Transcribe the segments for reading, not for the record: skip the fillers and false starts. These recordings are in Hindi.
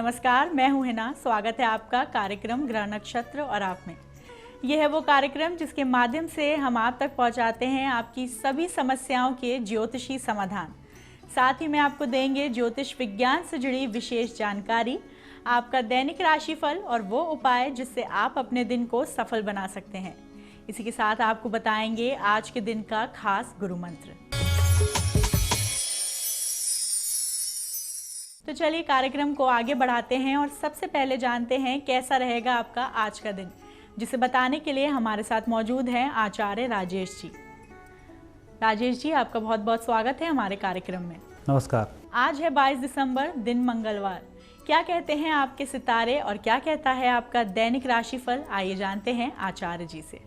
नमस्कार, मैं हूं हिना। स्वागत है आपका कार्यक्रम ग्रह नक्षत्र और आप में। यह है वो कार्यक्रम जिसके माध्यम से हम आप तक पहुंचाते हैं आपकी सभी समस्याओं के ज्योतिषी समाधान। साथ ही में आपको देंगे ज्योतिष विज्ञान से जुड़ी विशेष जानकारी, आपका दैनिक राशिफल और वो उपाय जिससे आप अपने दिन को सफल बना सकते हैं। इसी के साथ आपको बताएंगे आज के दिन का खास गुरु मंत्र। तो चलिए कार्यक्रम को आगे बढ़ाते हैं और सबसे पहले जानते हैं कैसा रहेगा आपका आज का दिन, जिसे बताने के लिए हमारे साथ मौजूद हैं आचार्य राजेश जी। राजेश जी, आपका बहुत बहुत स्वागत है हमारे कार्यक्रम में। नमस्कार। आज है 22 दिसंबर, दिन मंगलवार। क्या कहते हैं आपके सितारे और क्या कहता है आपका दैनिक राशिफल, आइए जानते हैं आचार्य जी से।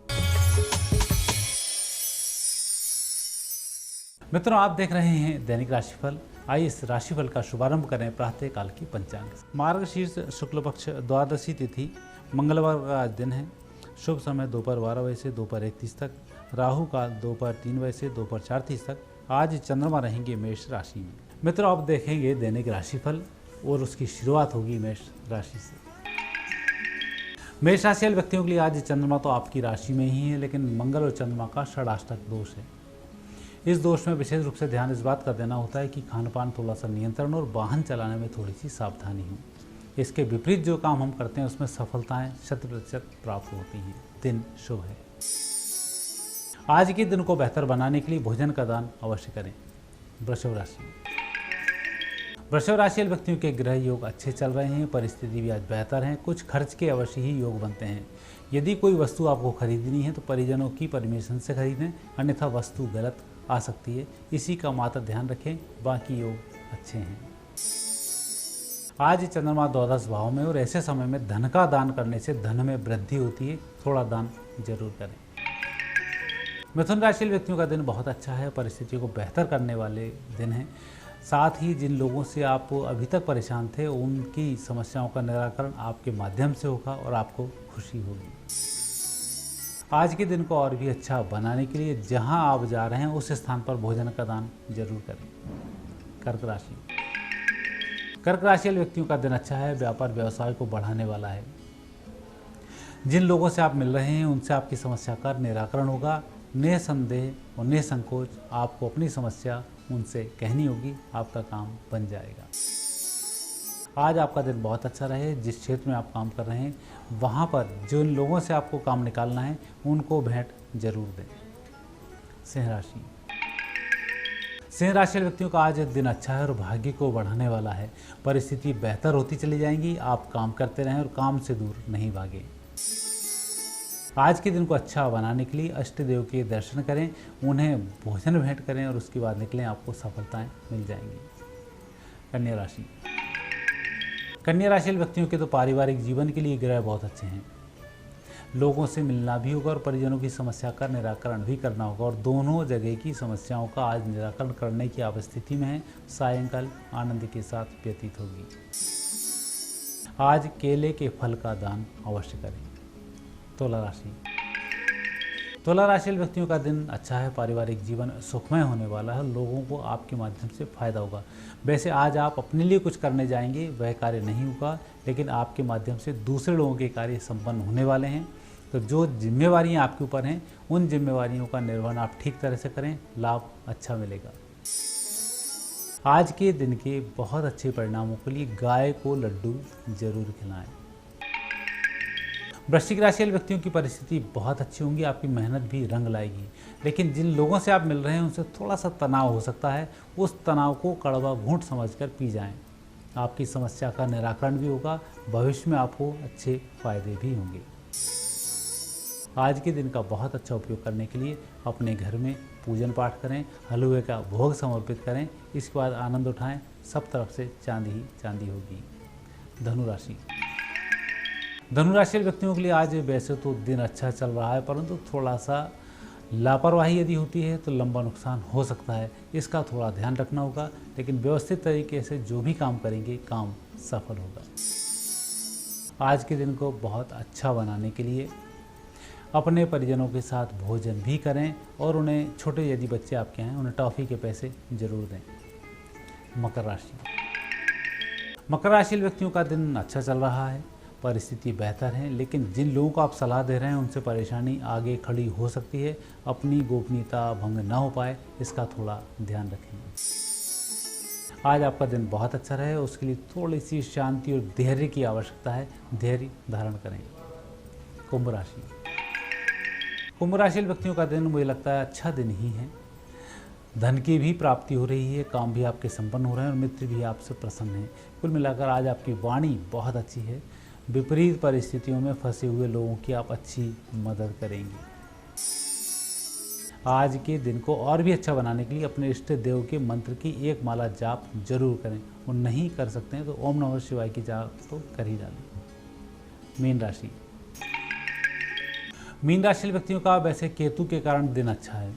मित्रों, आप देख रहे हैं दैनिक राशिफल। आइए इस राशिफल का शुभारंभ करें प्रातः काल की पंचांग से। मार्गशीर्ष शुक्ल पक्ष द्वादशी तिथि मंगलवार का आज दिन है। शुभ समय दोपहर 12 बजे से दोपहर 1:30 तक, राहु काल दोपहर 3 बजे से दोपहर 4:30 तक। आज चंद्रमा रहेंगे मेष राशि में। मित्रों, आप देखेंगे दैनिक राशिफल और उसकी शुरुआत होगी मेष राशि से। मेष राशि वाले व्यक्तियों के लिए आज चंद्रमा तो आपकी राशि में ही है, लेकिन मंगल और चंद्रमा का षडाष्टक दोष है। इस दोष में विशेष रूप से ध्यान इस बात का देना होता है कि खान पान थोड़ा सा नियंत्रण और वाहन चलाने में थोड़ी सी सावधानी हो। इसके विपरीत जो काम हम करते हैं उसमें सफलताएं 100% प्राप्त होती हैं। दिन शुभ है। आज के दिन को बेहतर बनाने के लिए भोजन का दान अवश्य करें। वृषभ राशि। वृषभ राशि वाले व्यक्तियों के ग्रह योग अच्छे चल रहे हैं, परिस्थिति भी आज बेहतर है। कुछ खर्च के अवश्य ही योग बनते हैं। यदि कोई वस्तु आपको खरीदनी है तो परिजनों की परमिशन से खरीदें, अन्यथा वस्तु गलत आ सकती है। इसी का मात्र ध्यान रखें, बाकी योग अच्छे हैं। आज चंद्रमा द्वादश भाव में और ऐसे समय में धन का दान करने से धन में वृद्धि होती है। थोड़ा दान जरूर करें। मिथुन राशि व्यक्तियों का दिन बहुत अच्छा है, परिस्थितियों को बेहतर करने वाले दिन हैं। साथ ही जिन लोगों से आप अभी तक परेशान थे उनकी समस्याओं का निराकरण आपके माध्यम से होगा और आपको खुशी होगी। आज के दिन को और भी अच्छा बनाने के लिए जहां आप जा रहे हैं उस स्थान पर भोजन का दान जरूर करें। कर्क राशि। कर्क राशि वाले व्यक्तियों का दिन अच्छा है, व्यापार व्यवसाय को बढ़ाने वाला है। जिन लोगों से आप मिल रहे हैं उनसे आपकी समस्या का निराकरण होगा। निसंदेह और निसंकोच आपको अपनी समस्या उनसे कहनी होगी, आपका काम बन जाएगा। आज आपका दिन बहुत अच्छा रहे। जिस क्षेत्र में आप काम कर रहे हैं वहाँ पर जिन लोगों से आपको काम निकालना है उनको भेंट जरूर दें। सिंह राशि। सिंह राशि व्यक्तियों का आज दिन अच्छा है और भाग्य को बढ़ाने वाला है। परिस्थिति बेहतर होती चली जाएंगी। आप काम करते रहें और काम से दूर नहीं भागें। आज के दिन को अच्छा बनाने के लिए अष्ट देव के दर्शन करें, उन्हें भोजन भेंट करें और उसके बाद निकलें, आपको सफलताएं मिल जाएंगी। कन्या राशि। कन्या राशि व्यक्तियों के तो पारिवारिक जीवन के लिए ग्रह बहुत अच्छे हैं। लोगों से मिलना भी होगा और परिजनों की समस्या का निराकरण भी करना होगा और दोनों जगह की समस्याओं का आज निराकरण करने की आप स्थिति में है। सायंकाल आनंद के साथ व्यतीत होगी। आज केले के फल का दान अवश्य करें। तुला राशि। तुला राशि व्यक्तियों का दिन अच्छा है, पारिवारिक जीवन सुखमय होने वाला है। लोगों को आपके माध्यम से फायदा होगा। वैसे आज आप अपने लिए कुछ करने जाएंगे, वह कार्य नहीं होगा, लेकिन आपके माध्यम से दूसरे लोगों के कार्य संपन्न होने वाले हैं। तो जो जिम्मेवारियां आपके ऊपर हैं उन जिम्मेवारियों का निर्वहन आप ठीक तरह से करें, लाभ अच्छा मिलेगा। आज के दिन के बहुत अच्छे परिणामों के लिए गाय को लड्डू जरूर खिलाएं। वृश्चिक राशि वाले व्यक्तियों की परिस्थिति बहुत अच्छी होंगी, आपकी मेहनत भी रंग लाएगी। लेकिन जिन लोगों से आप मिल रहे हैं उनसे थोड़ा सा तनाव हो सकता है। उस तनाव को कड़वा घूंट समझकर पी जाएं। आपकी समस्या का निराकरण भी होगा। भविष्य में आपको अच्छे फायदे भी होंगे। आज के दिन का बहुत अच्छा उपयोग करने के लिए अपने घर में पूजन पाठ करें, हलवे का भोग समर्पित करें। इसके बाद आनंद उठाएं। सब तरफ से चांदी ही चांदी होगी। धनु राशि। धनु राशि व्यक्तियों के लिए आज वैसे तो दिन अच्छा चल रहा है, परंतु थोड़ा सा लापरवाही यदि होती है तो लंबा नुकसान हो सकता है। इसका थोड़ा ध्यान रखना होगा, लेकिन व्यवस्थित तरीके से जो भी काम करेंगे काम सफल होगा। आज के दिन को बहुत अच्छा बनाने के लिए अपने परिजनों के साथ भोजन भी करें और उन्हें छोटे यदि बच्चे आपके हैं उन्हें टॉफ़ी के पैसे जरूर दें। मकर राशि। मकर राशि व्यक्तियों का दिन अच्छा चल रहा है, परिस्थिति बेहतर है, लेकिन जिन लोगों को आप सलाह दे रहे हैं उनसे परेशानी आगे खड़ी हो सकती है। अपनी गोपनीयता भंग ना हो पाए, इसका थोड़ा ध्यान रखें। आज आपका दिन बहुत अच्छा रहे, उसके लिए थोड़ी सी शांति और धैर्य की आवश्यकता है। धैर्य धारण करें। कुंभ राशि व्यक्तियों का दिन मुझे लगता है अच्छा दिन ही है। धन की भी प्राप्ति हो रही है, काम भी आपके संपन्न हो रहे हैं और मित्र भी आपसे प्रसन्न हैं। कुल मिलाकर आज आपकी वाणी बहुत अच्छी है। विपरीत परिस्थितियों में फंसे हुए लोगों की आप अच्छी मदद करेंगे। आज के दिन को और भी अच्छा बनाने के लिए अपने इष्ट देव के मंत्र की एक माला जाप जरूर करें, और नहीं कर सकते हैं तो ओम नमः शिवाय की जाप तो कर ही डालें। मीन राशि व्यक्तियों का वैसे केतु के कारण दिन अच्छा है।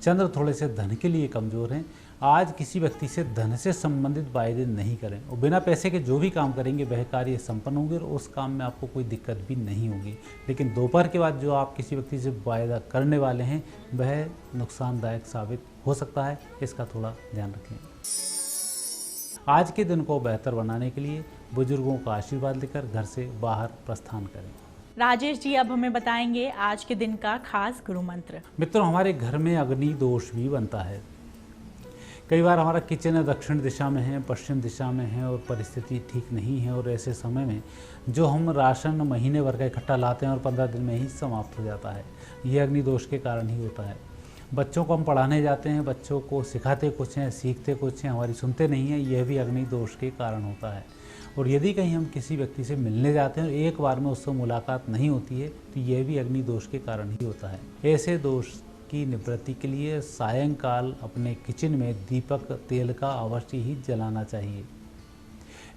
चंद्र थोड़े से धन के लिए कमजोर हैं। आज किसी व्यक्ति से धन से संबंधित वायदे नहीं करें, और बिना पैसे के जो भी काम करेंगे वह कार्य संपन्न होंगे और उस काम में आपको कोई दिक्कत भी नहीं होगी। लेकिन दोपहर के बाद जो आप किसी व्यक्ति से वायदा करने वाले हैं वह नुकसानदायक साबित हो सकता है, इसका थोड़ा ध्यान रखें। आज के दिन को बेहतर बनाने के लिए बुजुर्गों का आशीर्वाद लेकर घर से बाहर प्रस्थान करें। राजेश जी अब हमें बताएंगे आज के दिन का खास गुरु मंत्र। मित्रों, हमारे घर में अग्नि दोष भी बनता है। कई बार हमारा किचन दक्षिण दिशा में है, पश्चिम दिशा में है और परिस्थिति ठीक नहीं है, और ऐसे समय में जो हम राशन महीने भर का इकट्ठा लाते हैं और 15 दिन में ही समाप्त हो जाता है, ये अग्नि दोष के कारण ही होता है। बच्चों को हम पढ़ाने जाते हैं, बच्चों को सिखाते कुछ हैं, सीखते कुछ हैं, हमारी सुनते नहीं हैं, यह भी अग्नि दोष के कारण होता है। और यदि कहीं हम किसी व्यक्ति से मिलने जाते हैं और एक बार में उससे मुलाकात नहीं होती है तो यह भी अग्नि दोष के कारण ही होता है। ऐसे दोष की निवृत्ति के लिए सायंकाल अपने किचन में दीपक तेल का अवश्य ही जलाना चाहिए।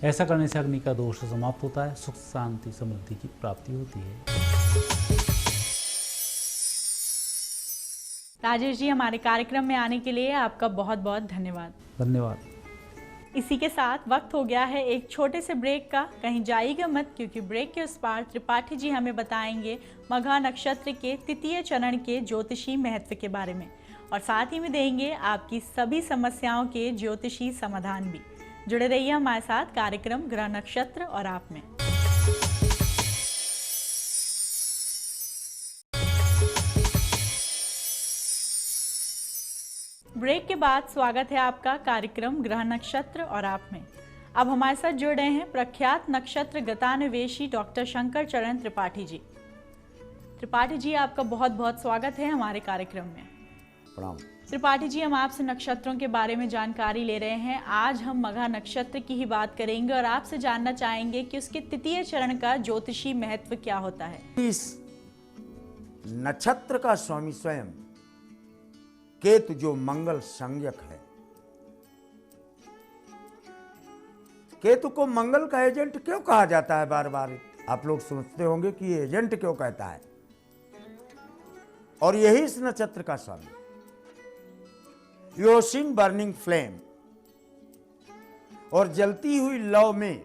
ऐसा करने से अग्नि का दोष समाप्त होता है, सुख शांति समृद्धि की प्राप्ति होती है। राजेश जी, हमारे कार्यक्रम में आने के लिए आपका बहुत बहुत धन्यवाद। धन्यवाद। इसी के साथ वक्त हो गया है एक छोटे से ब्रेक का। कहीं जाइएगा मत, क्योंकि ब्रेक के उस पार त्रिपाठी जी हमें बताएंगे मघा नक्षत्र के तृतीय चरण के ज्योतिषी महत्व के बारे में, और साथ ही में देंगे आपकी सभी समस्याओं के ज्योतिषी समाधान भी। जुड़े रहिए हमारे साथ कार्यक्रम ग्रह नक्षत्र और आप में। ब्रेक के बाद स्वागत है आपका कार्यक्रम ग्रह नक्षत्र और आप में। अब हमारे साथ जुड़ रहे हैं प्रख्यात नक्षत्र गतान्वेषी डॉक्टर शंकर चरण त्रिपाठी जी। त्रिपाठी जी, आपका बहुत बहुत स्वागत है हमारे कार्यक्रम में। प्रणाम। त्रिपाठी जी, हम आपसे नक्षत्रों के बारे में जानकारी ले रहे हैं। आज हम मघा नक्षत्र की ही बात करेंगे और आपसे जानना चाहेंगे कि उसके तृतीय चरण का ज्योतिषी महत्व क्या होता है। इस नक्षत्र का स्वामी स्वयं केतु, जो मंगल संज्ञक है। केतु को मंगल का एजेंट क्यों कहा जाता है? बार बार आप लोग सोचते होंगे कि ये एजेंट क्यों कहता है, और यही इस नक्षत्र का स्वामी। योशिन बर्निंग फ्लेम, और जलती हुई लौ में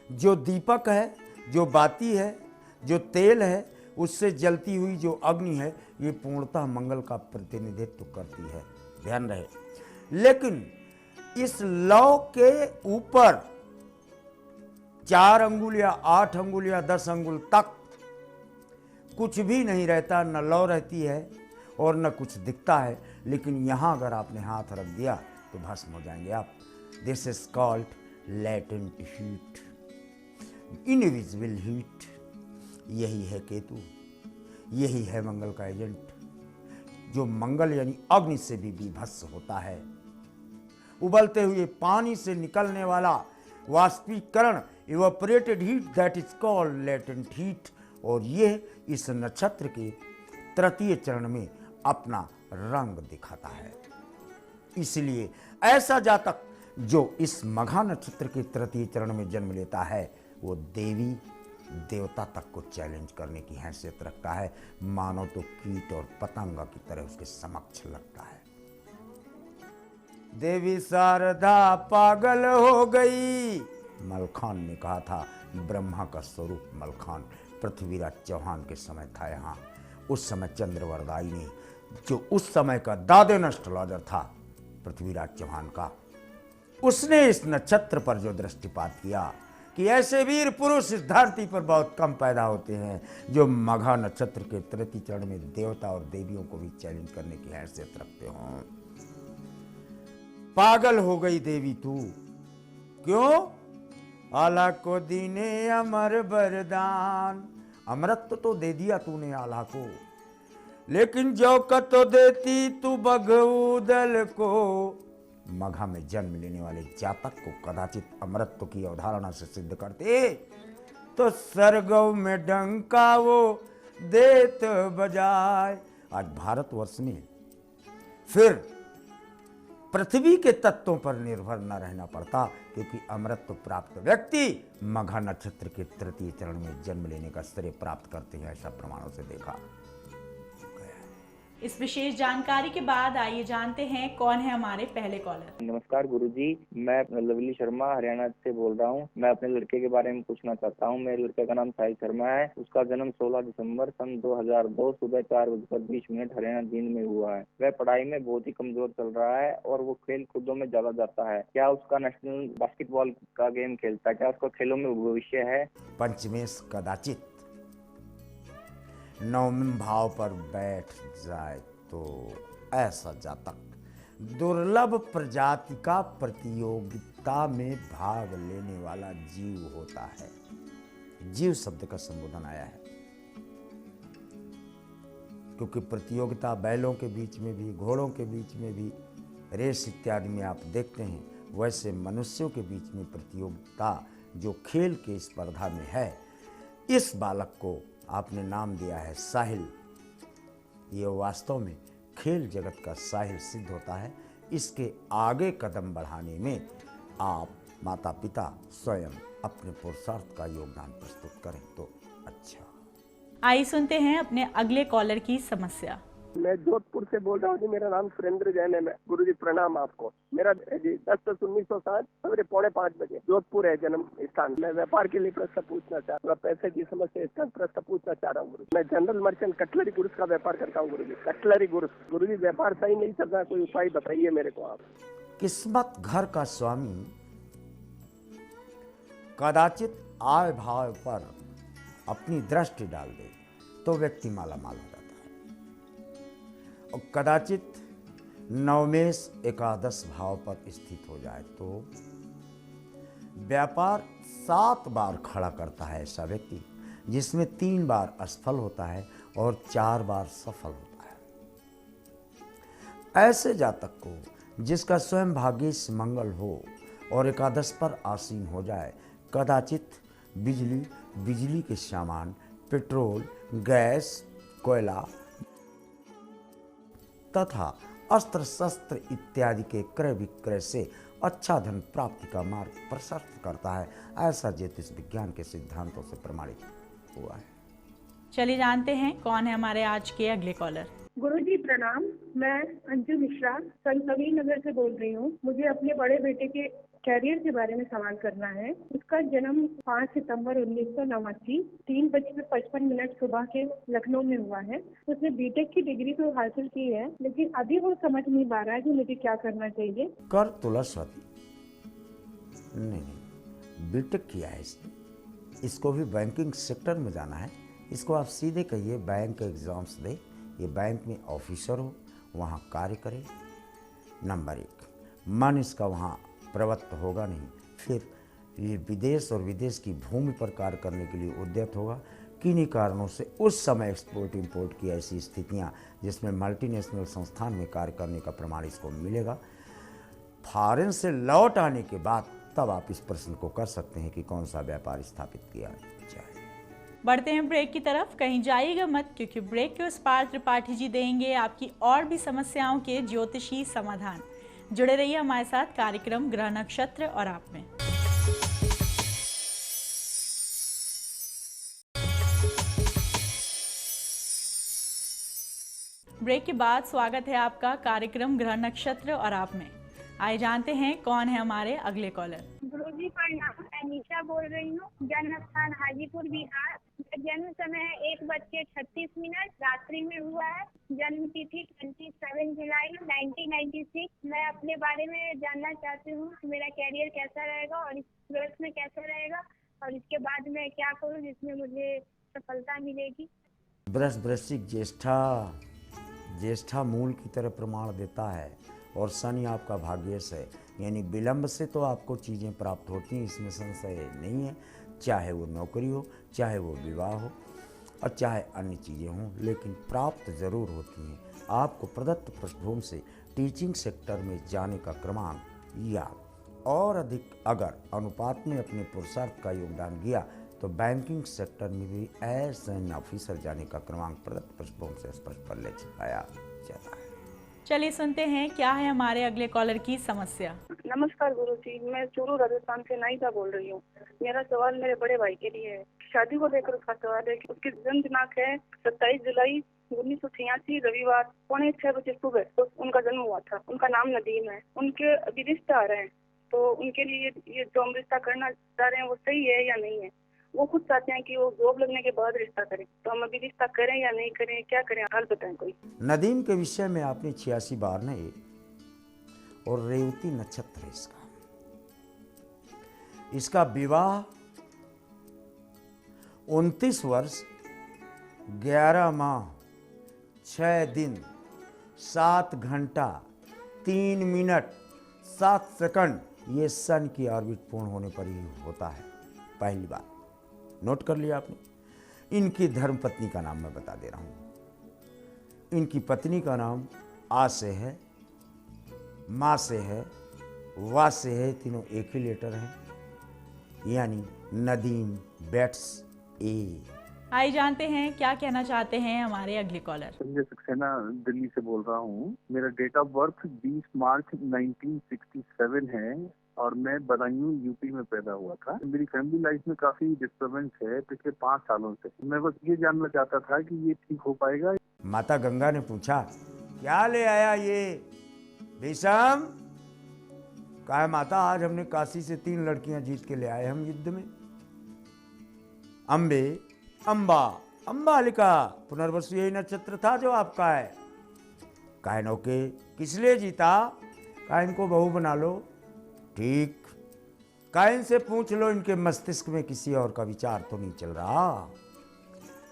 जो दीपक है, जो बाती है, जो तेल है, उससे जलती हुई जो अग्नि है, ये पूर्णतः मंगल का प्रतिनिधित्व करती है, ध्यान रहे। लेकिन इस लौ के ऊपर 4 अंगुल या 8 अंगुल या 10 अंगुल तक कुछ भी नहीं रहता, न लौ रहती है और न कुछ दिखता है। लेकिन यहां अगर आपने हाथ रख दिया तो भस्म हो जाएंगे आप। This is called latent heat, invisible heat. यही है केतु, यही है मंगल का एजेंट, जो मंगल यानी अग्नि से भी विभस्म होता है। उबलते हुए पानी से निकलने वाला वाष्पीकरण, evaporated heat, that is called latent heat. और ये इस नक्षत्र के तृतीय चरण में अपना रंग दिखाता है। इसलिए ऐसा जातक जो इस मघा नक्षत्र के तृतीय चरण में जन्म लेता है, वो देवी देवता तक को चैलेंज करने की हैसियत रखता है। मानो तो कीट और पतंगा की तरह उसके समक्ष लगता है। देवी शारदा पागल हो गई, मलखान ने कहा था। ब्रह्मा का स्वरूप मलखान पृथ्वीराज चौहान के समय था यहाँ। उस समय चंद्रवरदाई ने, जो उस समय का दादेन एस्ट्रोलॉजर था पृथ्वीराज चौहान का, उसने इस नक्षत्र पर जो दृष्टिपात किया कि ऐसे वीर पुरुष इस धरती पर बहुत कम पैदा होते हैं जो मघा नक्षत्र के तृतीय चरण में देवता और देवियों को भी चैलेंज करने की हैसियत रखते हों। पागल हो गई देवी तू, क्यों? आला को दीने अमर वरदान, अमृत तो दे दिया तूने आला को, लेकिन जो तो देती तू बगउदल को। मघा में जन्म लेने वाले जातक को कदाचित अमृत की अवधारणा से सिद्ध करते तो सरगव में डंका वो देत बजाय। आज भारतवर्ष में फिर पृथ्वी के तत्वों पर निर्भर न रहना पड़ता, क्योंकि अमृत प्राप्त व्यक्ति मघा नक्षत्र के तृतीय चरण में जन्म लेने का श्रेय प्राप्त करते हैं, ऐसा प्रमाणों से देखा। इस विशेष जानकारी के बाद आइए जानते हैं कौन है हमारे पहले कॉलर। नमस्कार गुरुजी, मैं लवली शर्मा हरियाणा से बोल रहा हूँ। मैं अपने लड़के के बारे में पूछना चाहता हूँ। मेरे लड़के का नाम साहिल शर्मा है। उसका जन्म 16 दिसंबर सन 2002 सुबह 4:20 हरियाणा जींद में हुआ है। वह पढ़ाई में बहुत ही कमजोर चल रहा है और वो खेल कूदों में ज्यादा जाता है। क्या उसका नेशनल बास्केटबॉल का गेम खेलता है? क्या उसका खेलों में भविष्य है? पंचमेश कदाचित नवम भाव पर बैठ जाए तो ऐसा जातक दुर्लभ प्रजाति का प्रतियोगिता में भाग लेने वाला जीव होता है। जीव शब्द का संबोधन आया है क्योंकि प्रतियोगिता बैलों के बीच में भी, घोड़ों के बीच में भी, रेस इत्यादि में आप देखते हैं, वैसे मनुष्यों के बीच में प्रतियोगिता जो खेल के स्पर्धा में है, इस बालक को आपने नाम दिया है साहिल। ये वास्तव में खेल जगत का साहिल सिद्ध होता है। इसके आगे कदम बढ़ाने में आप माता पिता स्वयं अपने पुरुषार्थ का योगदान प्रस्तुत करें तो अच्छा। आइए सुनते हैं अपने अगले कॉलर की समस्या। मैं जोधपुर से बोल रहा हूँ जी। मेरा नाम सुरेंद्र जैन है। मैं गुरु जी प्रणाम आपको। मेरा जी 10/10/1960 सवेरे 4:45 बजे जोधपुर है जन्म स्थान। मैं व्यापार के लिए प्रश्न पूछना चाहता हूँ। पैसे की समस्या इसका प्रश्न पूछना चाह रहा हूँ गुरु। मैं जनरल मर्चेंट कटलरी गुड्स का व्यापार करता हूँ गुरु जी। Cutlery goods. गुरु जी व्यापार सही नहीं चल रहा, कोई उपाय बताइए मेरे को आप। किस्मत घर का स्वामी कदाचित आय भाव पर अपनी दृष्टि डाल दे तो व्यक्ति माला माल हो जाता है, और कदाचित नवमेश एकादश भाव पर स्थित हो जाए तो व्यापार 7 बार खड़ा करता है ऐसा व्यक्ति, जिसमें 3 बार असफल होता है और 4 बार सफल होता है। ऐसे जातक को जिसका स्वयं भाग्येश मंगल हो और एकादश पर आसीन हो जाए, कदाचित बिजली के सामान, पेट्रोल, गैस, कोयला तथा अस्त्र शस्त्र इत्यादि के क्रय विक्रय से अच्छा धन प्राप्ति का मार्ग प्रशस्त करता है। ऐसा ज्योतिष विज्ञान के सिद्धांतों से प्रमाणित हुआ है। चलिए जानते हैं कौन है हमारे आज के अगले कॉलर। गुरु जी प्रणाम। मैं अंजू मिश्रा संत कबीर नगर से बोल रही हूँ। मुझे अपने बड़े बेटे के कैरियर के बारे में सवाल करना है। उसका जन्म 5 सितंबर 1989 3:55 सुबह के लखनऊ में हुआ है। उसने बीटेक की डिग्री तो हासिल की है, लेकिन अभी वो समझ नहीं पा रहा है कि मुझे क्या करना चाहिए। कर तुला स्वाति नहीं, बीटेक किया है इसने। इसको भी बैंकिंग सेक्टर में जाना है। इसको आप सीधे कहिए बैंक एग्जाम्स दे, ये बैंक में ऑफिसर हो, वहाँ कार्य करे। नंबर 1, मन इसका वहाँ प्रवृत्त होगा नहीं। फिर ये विदेश और विदेश की भूमि पर कार्य करने के लिए उद्यत होगा। किन्हीं कारणों से उस समय एक्सपोर्ट इंपोर्ट की ऐसी स्थितियाँ जिसमें मल्टीनेशनल संस्थान में कार्य करने का प्रमाण इसको मिलेगा। फॉरेन से लौट आने के बाद तब आप इस प्रश्न को कर सकते हैं कि कौन सा व्यापार स्थापित किया जाए। बढ़ते हैं ब्रेक की तरफ, कहीं जाइएगा मत, क्योंकि ब्रेक के उस पार त्रिपाठी जी देंगे आपकी और भी समस्याओं के ज्योतिषी समाधान। जुड़े रहिए हमारे साथ कार्यक्रम ग्रह नक्षत्र और आप में। ब्रेक के बाद स्वागत है आपका कार्यक्रम ग्रह नक्षत्र और आप में। आइए जानते हैं कौन है हमारे अगले कॉलर। गुरुजी प्रणाम, अनीशा बोल रही हूँ। जन्म स्थान हाजीपुर बिहार। जन्म समय 1:36 रात्रि में हुआ है। जन्म तिथि 27 7 जुलाई 1996। मैं अपने बारे में जानना चाहती हूँ कि मेरा कैरियर कैसा रहेगा और इस वर्ष में कैसा रहेगा और इसके बाद मैं क्या करूँ जिसमें मुझे सफलता मिलेगी। वृश्चिक ज्येष्ठा मूल की तरह प्रमाण देता है और शनि आपका भाग्येश है, यानी विलंब से तो आपको चीज़ें प्राप्त होती हैं, इसमें संशय नहीं है। चाहे वो नौकरी हो, चाहे वो विवाह हो और चाहे अन्य चीज़ें हों, लेकिन प्राप्त जरूर होती हैं। आपको प्रदत्त पृष्ठभूमि से टीचिंग सेक्टर में जाने का क्रमांक या और अधिक अगर अनुपात में अपने पुरुषार्थ का योगदान दिया तो बैंकिंग सेक्टर में भी एज एन ऑफिसर जाने का क्रमांक प्रदत्त पृष्ठभूमि से स्पष्ट पल्ले छिपाया जाता है। चलिए सुनते हैं क्या है हमारे अगले कॉलर की समस्या। नमस्कार गुरुजी, मैं चूरू राजस्थान से नायिका बोल रही हूँ। मेरा सवाल मेरे बड़े भाई के लिए है। शादी को लेकर उसका सवाल है कि उसकी जन्म दिनांक है 27 जुलाई 1986 रविवार 6:45 बजे सुबह तो उनका जन्म हुआ था। उनका नाम नदीम है। उनके अभी रिश्ते आ रहे हैं, तो उनके लिए ये जो हम रिश्ता करना चाह रहे हैं वो सही है या नहीं है। वो खुद चाहते हैं कि वो जॉब लगने के बाद रिश्ता करें, तो हम अभी रिश्ता करें या नहीं करें, क्या करें, हाल बताएं कोई। नदीम के विषय में आपने 86 बार नहीं और रेवती नक्षत्र है इसका विवाह 29 वर्ष 11 माह 6 दिन 7 घंटा 3 मिनट 7 सेकंड ये सन की ऑर्बिट पूर्ण होने पर ही होता है। पहली बात नोट कर लिया आपने। इनकी धर्मपत्नी का नाम मैं बता दे रहा हूं। इनकी पत्नी का नाम आ से है, माँ से है, वा से है, तीनों एक ही लेटर हैं, यानी नदीम बेट्स ए। आइए जानते हैं क्या कहना चाहते हैं हमारे अगले कॉलर। संजय सक्सेना दिल्ली से बोल रहा हूँ। मेरा डेट ऑफ बर्थ 20 मार्च 1967 है और मैं बदायूं यूपी में पैदा हुआ था। मेरी फैमिली लाइफ में काफी डिस्टर्बेंस है पिछले 5 सालों से। मैं बस ये जानना चाहता था कि ये ठीक हो पाएगा। माता गंगा ने पूछा, क्या ले आया ये भीषम? कहा, माता आज हमने काशी से 3 लड़कियां जीत के ले आए हम युद्ध में। अम्बे अम्बा अम्बालिका पुनर्वसु यही नक्षत्र था जो आपका है। कहा, नौके किस लिए जीता? कहा, इनको बहू बना लो। ठीक। कहा, इनसे पूछ लो इनके मस्तिष्क में किसी और का विचार तो नहीं चल रहा।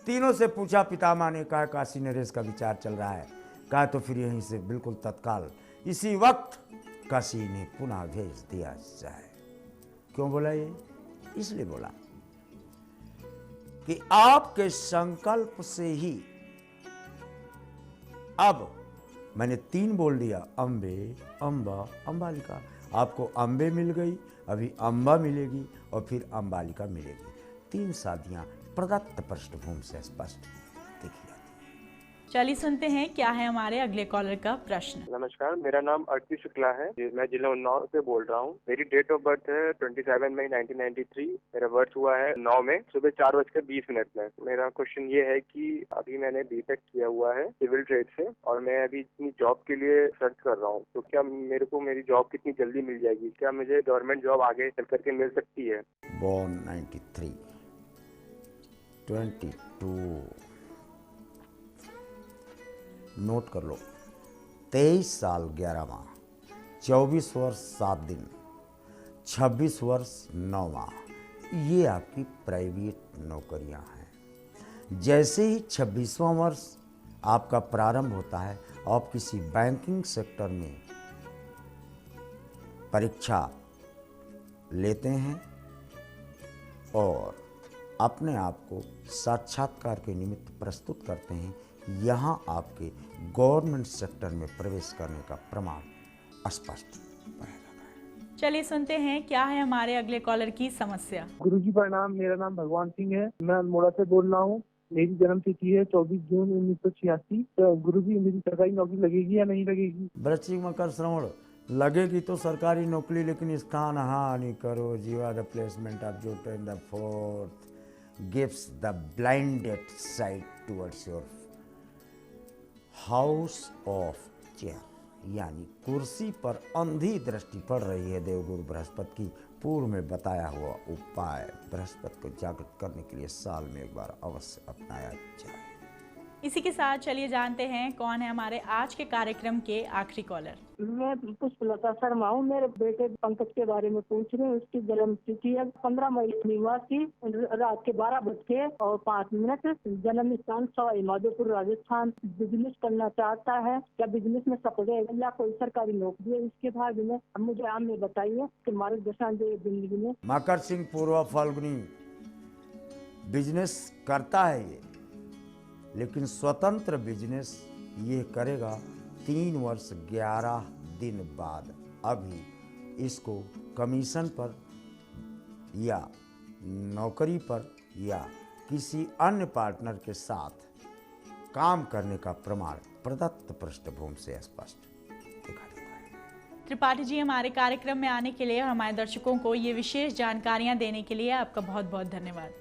तीनों से पूछा, पितामह ने कहा काशी नरेश का विचार चल रहा है। कहा, तो फिर यहीं से बिल्कुल तत्काल इसी वक्त काशी ने पुनः भेज दिया जाए। क्यों बोला ये? इसलिए बोला कि आपके संकल्प से ही अब मैंने 3 बोल दिया, अम्बे अम्बा अम्बालिका। आपको अम्बे मिल गई, अभी अम्बा मिलेगी और फिर अम्बालिका मिलेगी। 3 शादियां प्रदत्त पृष्ठभूमि से स्पष्ट दिखी जाती। चलिए सुनते हैं क्या है हमारे अगले कॉलर का प्रश्न। नमस्कार, मेरा नाम अर्पित शुक्ला है। मैं जिला उन्नाव से बोल रहा हूँ। मेरी डेट ऑफ बर्थ है 27 मई 1993। मेरा बर्थ हुआ है 9 में सुबह 4:20 में। मेरा क्वेश्चन ये है कि अभी मैंने बीटेक किया हुआ है सिविल ट्रेड से और मैं अभी अपनी जॉब के लिए सर्च कर रहा हूँ, तो क्या मेरे को मेरी जॉब कितनी जल्दी मिल जाएगी? क्या मुझे गवर्नमेंट जॉब आगे चल करके मिल सकती है? बॉर्न 93 22 नोट कर लो। 23 साल 11 माह 24 वर्ष 7 दिन 26 वर्ष 9 माह ये आपकी प्राइवेट नौकरियां हैं। जैसे ही 26वां वर्ष आपका प्रारंभ होता है, आप किसी बैंकिंग सेक्टर में परीक्षा लेते हैं और अपने आप को साक्षात्कार के निमित्त प्रस्तुत करते हैं। यहाँ आपके गवर्नमेंट सेक्टर में प्रवेश करने का प्रमाण स्पष्ट पाया जाता है। चलिए सुनते हैं क्या है हमारे अगले कॉलर की समस्या। गुरुजी प्रणाम, मेरा नाम भगवान सिंह है। मैं अल्मोड़ा से बोल रहा हूँ। मेरी जन्म तिथि है 24 जून 1986। तो गुरुजी मेरी सरकारी नौकरी लगेगी या नहीं लगेगी? वृश्चिक मकर श्रवण लगेगी तो सरकारी नौकरी, लेकिन स्थान हानि करो जीवा the placement of Jupiter in the 4th gives the blinded sight towards your house of chair, यानी कुर्सी पर अंधी दृष्टि पड़ रही है। देवगुरु बृहस्पति की पूर्व में बताया हुआ उपाय बृहस्पति को जागृत करने के लिए साल में एक बार अवश्य अपनाया जाए। इसी के साथ चलिए जानते हैं कौन है हमारे आज के कार्यक्रम के आखिरी कॉलर। मैं पुष्पलता शर्मा हूँ। मेरे बेटे पंकज के बारे में पूछ रही हूँ। उसकी जन्म तिथि है 15 मई निवासी, रात के 12:05। जन्म स्थान सवाई माधोपुर राजस्थान। बिजनेस करना चाहता है, क्या बिजनेस में सफल है या कोई सरकारी नौकरी है इसके बारे में मुझे आप में बताइए कि मार्गदर्शन दे जिंदगी में। मकर सिंह पूर्व फाल्गुनी बिजनेस करता है ये, लेकिन स्वतंत्र बिजनेस ये करेगा 3 वर्ष 11 दिन बाद। अभी इसको कमीशन पर या नौकरी पर या किसी अन्य पार्टनर के साथ काम करने का प्रमाण प्रदत्त पृष्ठभूमि से स्पष्ट दिखा देता है। त्रिपाठी जी, हमारे कार्यक्रम में आने के लिए और हमारे दर्शकों को ये विशेष जानकारियां देने के लिए आपका बहुत बहुत धन्यवाद।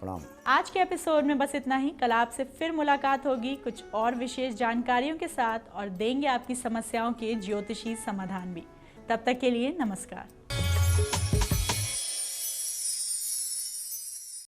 प्रणाम। आज के एपिसोड में बस इतना ही। कल आपसे फिर मुलाकात होगी कुछ और विशेष जानकारियों के साथ और देंगे आपकी समस्याओं के ज्योतिषी समाधान भी। तब तक के लिए नमस्कार।